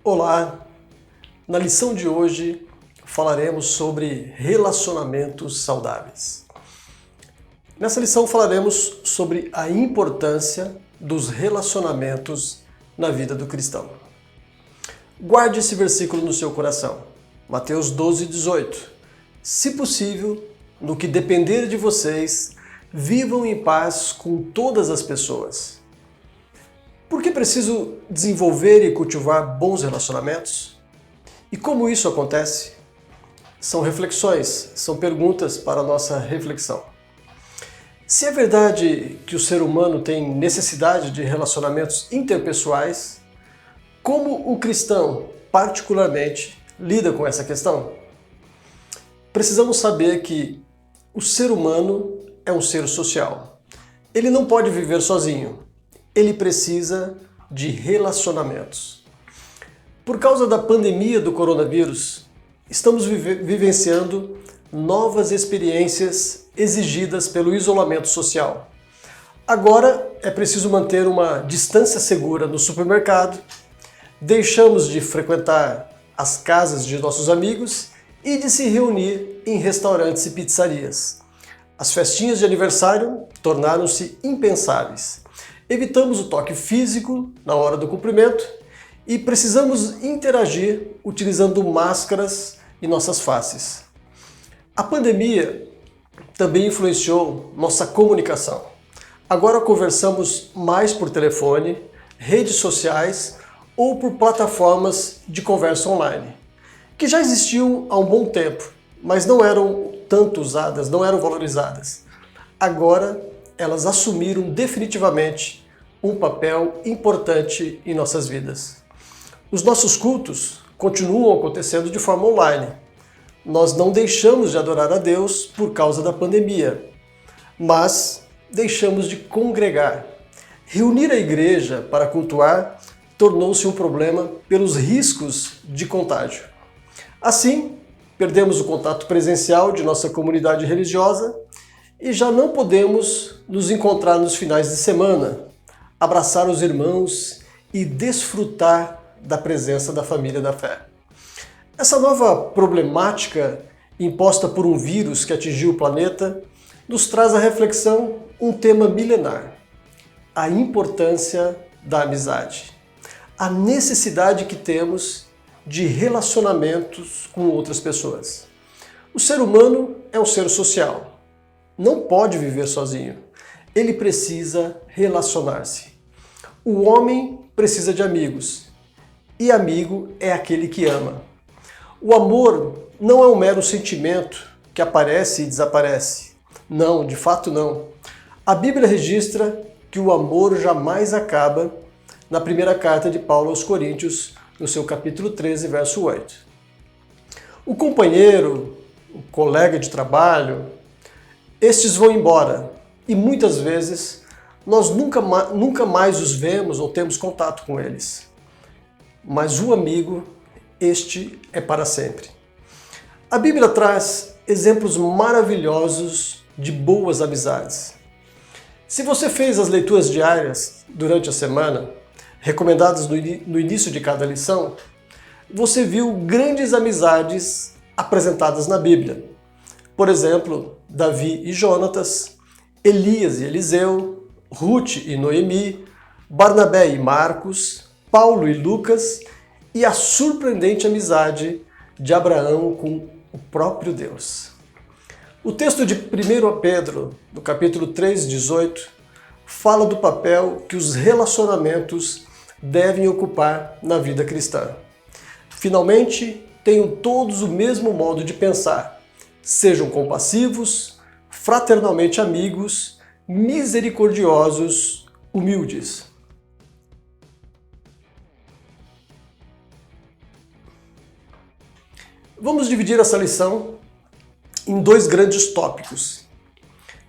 Olá! Na lição de hoje falaremos sobre relacionamentos saudáveis. Nessa lição falaremos sobre a importância dos relacionamentos na vida do cristão. Guarde esse versículo no seu coração. Mateus 12:18. Se possível, no que depender de vocês, vivam em paz com todas as pessoas. Por que preciso desenvolver e cultivar bons relacionamentos? E como isso acontece? São reflexões, são perguntas para a nossa reflexão. Se é verdade que o ser humano tem necessidade de relacionamentos interpessoais, como o cristão, particularmente, lida com essa questão? Precisamos saber que o ser humano é um ser social. Ele não pode viver sozinho. Ele precisa de relacionamentos. Por causa da pandemia do coronavírus, estamos vivenciando novas experiências exigidas pelo isolamento social. Agora é preciso manter uma distância segura no supermercado, deixamos de frequentar as casas de nossos amigos e de se reunir em restaurantes e pizzarias. As festinhas de aniversário tornaram-se impensáveis. Evitamos o toque físico na hora do cumprimento e precisamos interagir utilizando máscaras em nossas faces. A pandemia também influenciou nossa comunicação. Agora conversamos mais por telefone, redes sociais ou por plataformas de conversa online, que já existiam há um bom tempo, mas não eram tanto usadas, não eram valorizadas. Agora elas assumiram definitivamente um papel importante em nossas vidas. Os nossos cultos continuam acontecendo de forma online. Nós não deixamos de adorar a Deus por causa da pandemia, mas deixamos de congregar. Reunir a igreja para cultuar tornou-se um problema pelos riscos de contágio. Assim, perdemos o contato presencial de nossa comunidade religiosa e já não podemos nos encontrar nos finais de semana, abraçar os irmãos e desfrutar da presença da família da fé. Essa nova problemática imposta por um vírus que atingiu o planeta nos traz à reflexão um tema milenar: a importância da amizade, a necessidade que temos de relacionamentos com outras pessoas. O ser humano é um ser social. Não pode viver sozinho. Ele precisa relacionar-se. O homem precisa de amigos. E amigo é aquele que ama. O amor não é um mero sentimento que aparece e desaparece. Não, de fato não. A Bíblia registra que o amor jamais acaba na primeira carta de Paulo aos Coríntios, no seu capítulo 13, verso 8. O companheiro, o colega de trabalho, estes vão embora e muitas vezes nós nunca mais os vemos ou temos contato com eles. Mas o amigo, este é para sempre. A Bíblia traz exemplos maravilhosos de boas amizades. Se você fez as leituras diárias durante a semana, recomendadas no início de cada lição, você viu grandes amizades apresentadas na Bíblia. Por exemplo, Davi e Jonatas, Elias e Eliseu, Ruth e Noemi, Barnabé e Marcos, Paulo e Lucas e a surpreendente amizade de Abraão com o próprio Deus. O texto de 1 Pedro, no capítulo 3, 18, fala do papel que os relacionamentos devem ocupar na vida cristã. Finalmente, tenham todos o mesmo modo de pensar. Sejam compassivos, fraternalmente amigos, misericordiosos, humildes. Vamos dividir essa lição em dois grandes tópicos: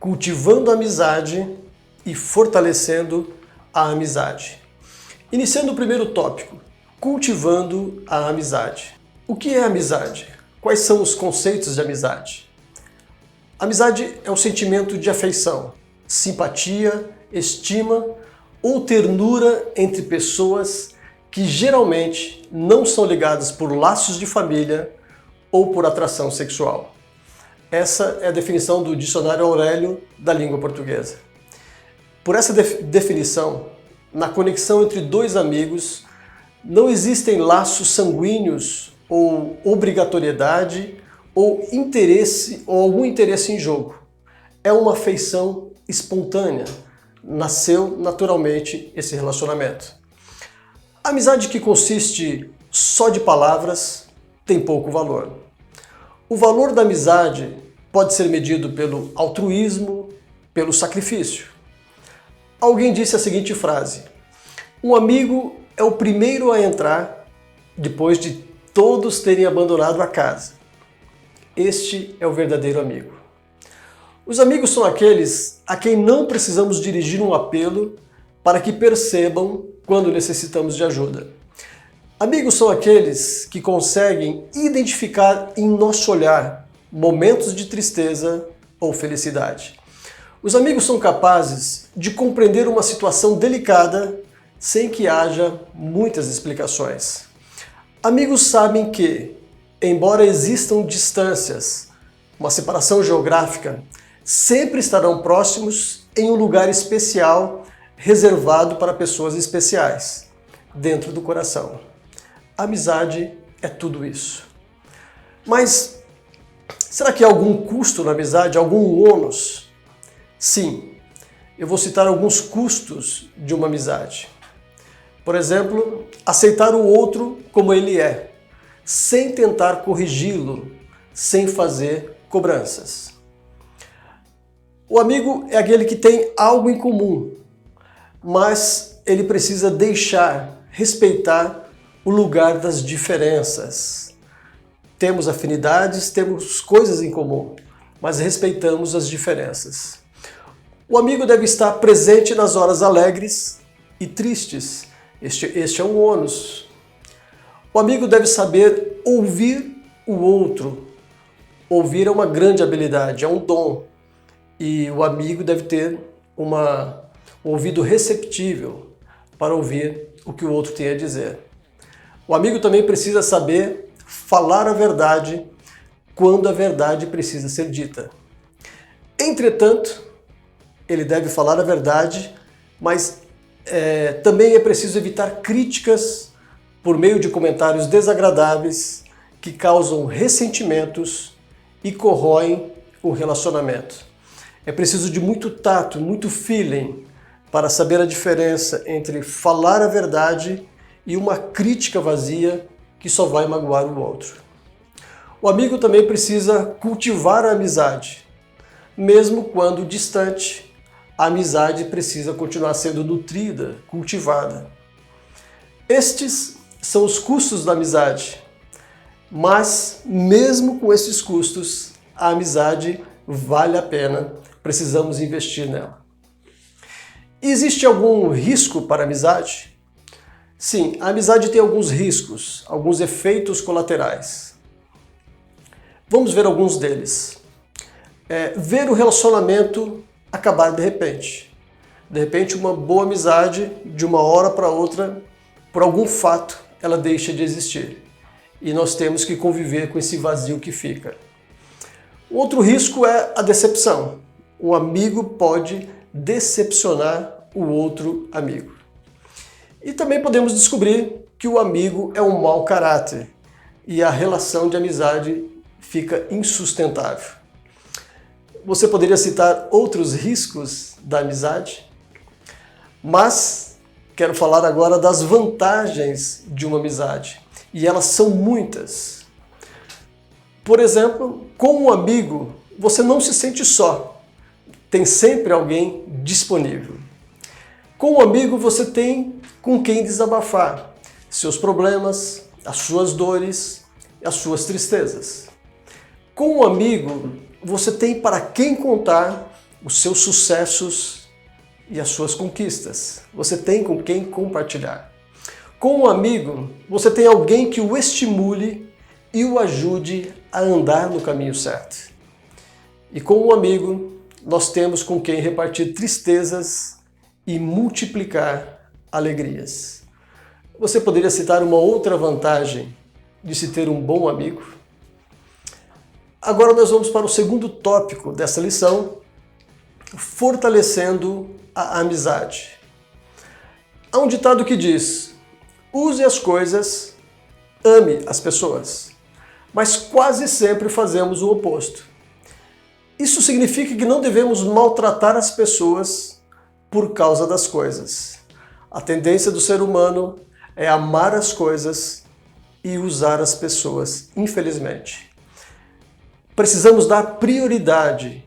cultivando a amizade e fortalecendo a amizade. Iniciando o primeiro tópico, cultivando a amizade. O que é amizade? Quais são os conceitos de amizade? Amizade é o sentimento de afeição, simpatia, estima ou ternura entre pessoas que geralmente não são ligadas por laços de família ou por atração sexual. Essa é a definição do Dicionário Aurélio da língua portuguesa. Por essa definição, na conexão entre dois amigos, não existem laços sanguíneos ou obrigatoriedade ou interesse ou algum interesse em jogo. É uma afeição espontânea. Nasceu naturalmente esse relacionamento. A amizade que consiste só de palavras tem pouco valor. O valor da amizade pode ser medido pelo altruísmo, pelo sacrifício. Alguém disse a seguinte frase: um amigo é o primeiro a entrar depois de todos terem abandonado a casa. Este é o verdadeiro amigo. Os amigos são aqueles a quem não precisamos dirigir um apelo para que percebam quando necessitamos de ajuda. Amigos são aqueles que conseguem identificar em nosso olhar momentos de tristeza ou felicidade. Os amigos são capazes de compreender uma situação delicada sem que haja muitas explicações. Amigos sabem que, embora existam distâncias, uma separação geográfica, sempre estarão próximos em um lugar especial reservado para pessoas especiais, dentro do coração. A amizade é tudo isso. Mas será que há algum custo na amizade, algum ônus? Sim, eu vou citar alguns custos de uma amizade. Por exemplo, aceitar o outro como ele é, sem tentar corrigi-lo, sem fazer cobranças. O amigo é aquele que tem algo em comum, mas ele precisa respeitar o lugar das diferenças. Temos afinidades, temos coisas em comum, mas respeitamos as diferenças. O amigo deve estar presente nas horas alegres e tristes. Este é um ônus. O amigo deve saber ouvir o outro. Ouvir é uma grande habilidade, é um dom. E o amigo deve ter um ouvido receptível para ouvir o que o outro tem a dizer. O amigo também precisa saber falar a verdade quando a verdade precisa ser dita. Entretanto, ele deve falar a verdade, mas também é preciso evitar críticas por meio de comentários desagradáveis que causam ressentimentos e corroem o relacionamento. É preciso de muito tato, muito feeling para saber a diferença entre falar a verdade e uma crítica vazia que só vai magoar o outro. O amigo também precisa cultivar a amizade. Mesmo quando distante, a amizade precisa continuar sendo nutrida, cultivada. Estes são os custos da amizade. Mas, mesmo com esses custos, a amizade vale a pena. Precisamos investir nela. Existe algum risco para a amizade? Sim, a amizade tem alguns riscos, alguns efeitos colaterais. Vamos ver alguns deles. Ver o relacionamento acabar de repente. De repente, uma boa amizade, de uma hora para outra, por algum fato, ela deixa de existir. E nós temos que conviver com esse vazio que fica. Outro risco é a decepção. Um amigo pode decepcionar o outro amigo. E também podemos descobrir que o amigo é um mau caráter e a relação de amizade fica insustentável. Você poderia citar outros riscos da amizade, mas quero falar agora das vantagens de uma amizade. E elas são muitas. Por exemplo, com um amigo, você não se sente só. Tem sempre alguém disponível. Com um amigo, você tem com quem desabafar seus problemas, as suas dores, as suas tristezas. Com um amigo, você tem para quem contar os seus sucessos e as suas conquistas. Você tem com quem compartilhar. Com um amigo, você tem alguém que o estimule e o ajude a andar no caminho certo. E com um amigo, nós temos com quem repartir tristezas e multiplicar alegrias. Você poderia citar uma outra vantagem de se ter um bom amigo? Agora nós vamos para o segundo tópico dessa lição, fortalecendo a amizade. Há um ditado que diz: use as coisas, ame as pessoas. Mas quase sempre fazemos o oposto. Isso significa que não devemos maltratar as pessoas por causa das coisas. A tendência do ser humano é amar as coisas e usar as pessoas, infelizmente. Precisamos dar prioridade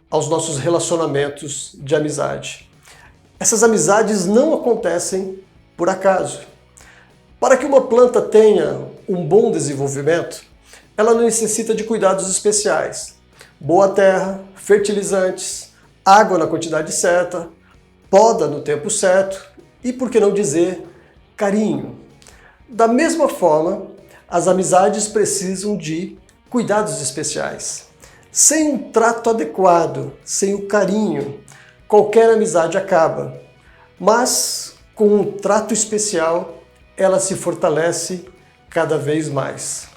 aos nossos relacionamentos de amizade. Essas amizades não acontecem por acaso. Para que uma planta tenha um bom desenvolvimento, ela necessita de cuidados especiais. Boa terra, fertilizantes, água na quantidade certa, poda no tempo certo e, por que não dizer, carinho. Da mesma forma, as amizades precisam de cuidados especiais. Sem um trato adequado, sem o carinho, qualquer amizade acaba. Mas, com um trato especial, ela se fortalece cada vez mais.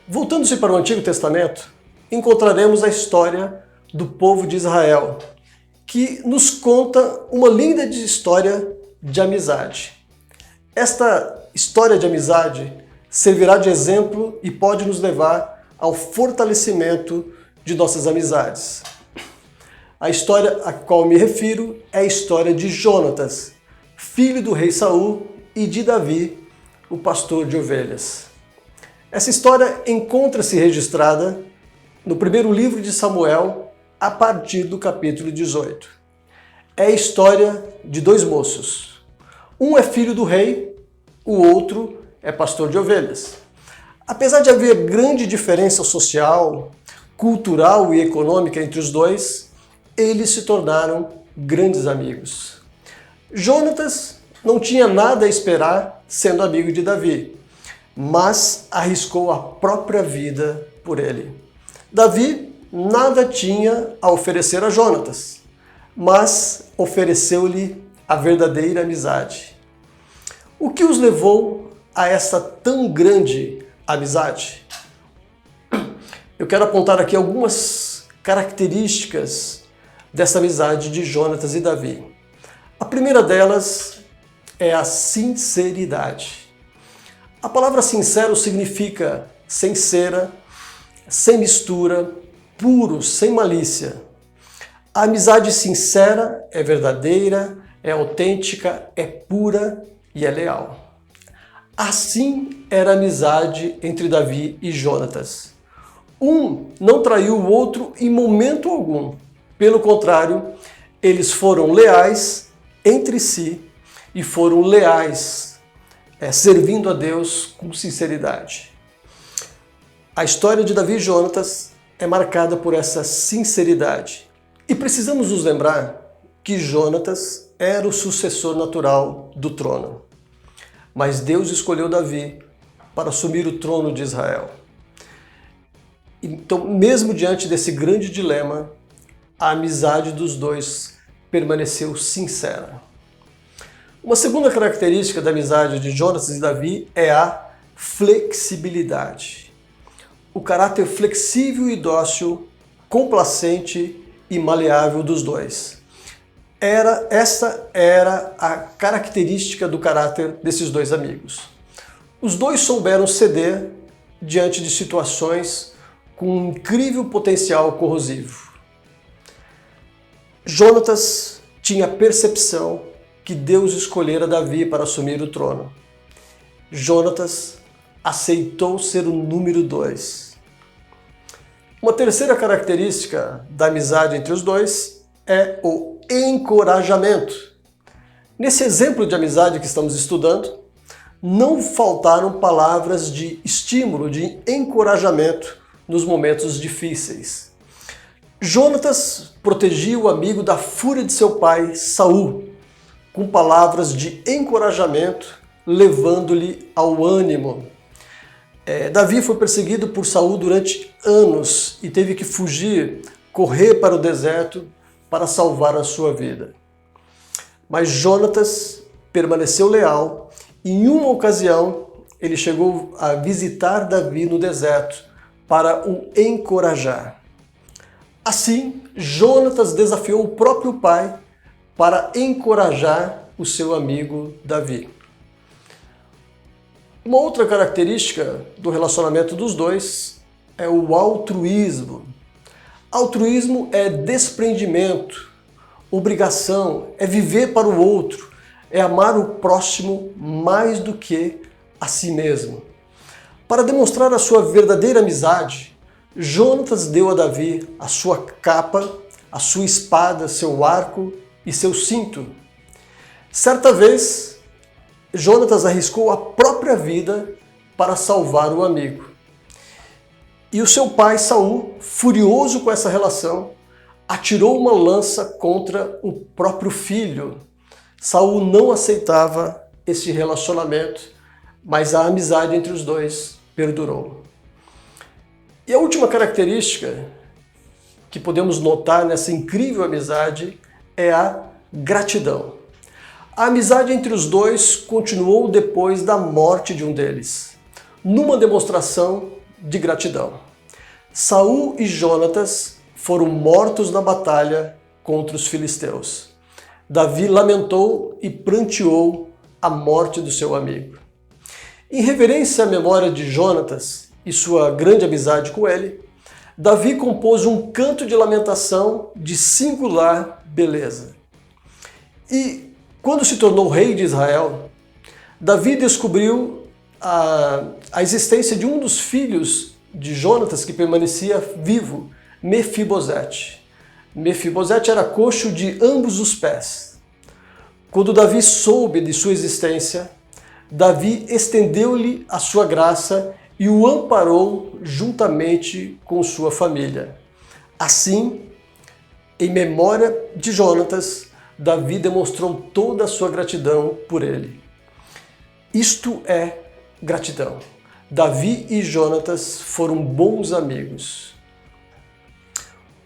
Voltando-se para o Antigo Testamento, encontraremos a história do povo de Israel, que nos conta uma linda história de amizade. Esta história de amizade servirá de exemplo e pode nos levar ao fortalecimento de nossas amizades. A história a qual me refiro é a história de Jonatas, filho do rei Saul, e de Davi, o pastor de ovelhas. Essa história encontra-se registrada no primeiro livro de Samuel, a partir do capítulo 18. É a história de dois moços. Um é filho do rei, o outro é pastor de ovelhas. Apesar de haver grande diferença social, cultural e econômica entre os dois, eles se tornaram grandes amigos. Jonatas não tinha nada a esperar sendo amigo de Davi, mas arriscou a própria vida por ele. Davi nada tinha a oferecer a Jonatas, mas ofereceu-lhe a verdadeira amizade. O que os levou a essa tão grande amizade? Eu quero apontar aqui algumas características dessa amizade de Jonatas e Davi. A primeira delas é a sinceridade. A palavra sincero significa sem cera, sem mistura, puro, sem malícia. A amizade sincera é verdadeira, é autêntica, é pura e é leal. Assim era a amizade entre Davi e Jonatas. Um não traiu o outro em momento algum. Pelo contrário, eles foram leais entre si e foram leais, servindo a Deus com sinceridade. A história de Davi e Jonatas é marcada por essa sinceridade. E precisamos nos lembrar que Jonatas era o sucessor natural do trono. Mas Deus escolheu Davi para assumir o trono de Israel. Então, mesmo diante desse grande dilema, a amizade dos dois permaneceu sincera. Uma segunda característica da amizade de Jonatas e Davi é a flexibilidade. O caráter flexível e dócil, complacente e maleável dos dois. Essa era a característica do caráter desses dois amigos. Os dois souberam ceder diante de situações com um incrível potencial corrosivo. Jonatas tinha a percepção que Deus escolhera Davi para assumir o trono. Jonatas aceitou ser o número 2. Uma terceira característica da amizade entre os dois é o encorajamento. Nesse exemplo de amizade que estamos estudando, não faltaram palavras de estímulo, de encorajamento nos momentos difíceis. Jonatas protegia o amigo da fúria de seu pai, Saul, com palavras de encorajamento, levando-lhe ao ânimo. Davi foi perseguido por Saul durante anos e teve que fugir, correr para o deserto para salvar a sua vida. Mas Jonatas permaneceu leal Em uma ocasião, ele chegou a visitar Davi no deserto para o encorajar. Assim, Jonatas desafiou o próprio pai para encorajar o seu amigo Davi. Uma outra característica do relacionamento dos dois é o altruísmo. Altruísmo é desprendimento, obrigação, é viver para o outro, é amar o próximo mais do que a si mesmo. Para demonstrar a sua verdadeira amizade, Jonatas deu a Davi a sua capa, a sua espada, seu arco e seu cinto. Certa vez, Jonatas arriscou a própria vida para salvar o amigo. E o seu pai, Saul, furioso com essa relação, atirou uma lança contra o próprio filho. Saul não aceitava esse relacionamento, mas a amizade entre os dois perdurou. E a última característica que podemos notar nessa incrível amizade é a gratidão. A amizade entre os dois continuou depois da morte de um deles, numa demonstração de gratidão. Saul e Jonatas foram mortos na batalha contra os filisteus. Davi lamentou e pranteou a morte do seu amigo. Em reverência à memória de Jonatas e sua grande amizade com ele, Davi compôs um canto de lamentação de singular beleza. E quando se tornou rei de Israel, Davi descobriu a existência de um dos filhos de Jonatas que permanecia vivo, Mefibosete. Mefibosete era coxo de ambos os pés. Quando Davi soube de sua existência, Davi estendeu-lhe a sua graça e o amparou juntamente com sua família. Assim, em memória de Jonatas, Davi demonstrou toda a sua gratidão por ele. Isto é gratidão. Davi e Jonatas foram bons amigos.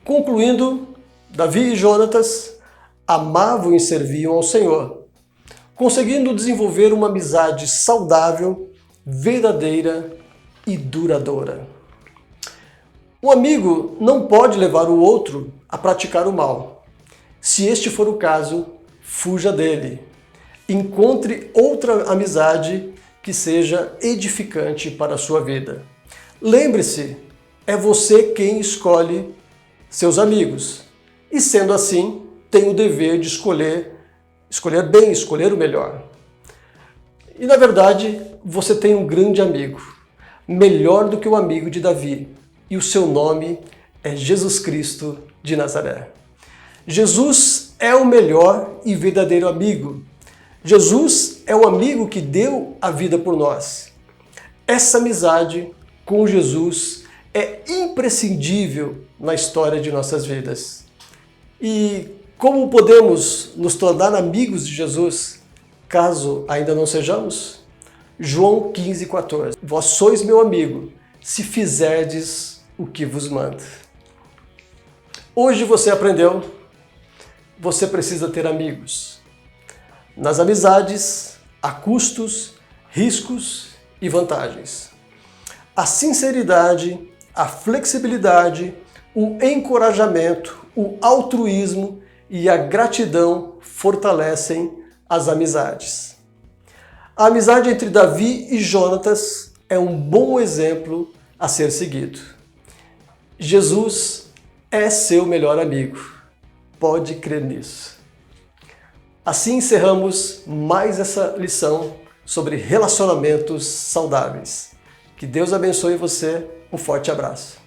Concluindo, Davi e Jonatas amavam e serviam ao Senhor, conseguindo desenvolver uma amizade saudável, verdadeira e duradoura. Um amigo não pode levar o outro a praticar o mal. Se este for o caso, fuja dele. Encontre outra amizade que seja edificante para a sua vida. Lembre-se, é você quem escolhe seus amigos. E sendo assim, tem o dever de escolher bem, escolher o melhor. E na verdade, você tem um grande amigo, melhor do que o amigo de Davi, e o seu nome é Jesus Cristo de Nazaré. Jesus é o melhor e verdadeiro amigo. Jesus é o amigo que deu a vida por nós. Essa amizade com Jesus é imprescindível na história de nossas vidas. E como podemos nos tornar amigos de Jesus, caso ainda não sejamos? João 15,14. Vós sois meu amigo, se fizerdes o que vos mando. Hoje você aprendeu, você precisa ter amigos. Nas amizades, há custos, riscos e vantagens. A sinceridade, a flexibilidade, o encorajamento, o altruísmo e a gratidão fortalecem as amizades. A amizade entre Davi e Jonatas é um bom exemplo a ser seguido. Jesus é seu melhor amigo. Pode crer nisso. Assim encerramos mais essa lição sobre relacionamentos saudáveis. Que Deus abençoe você. Um forte abraço.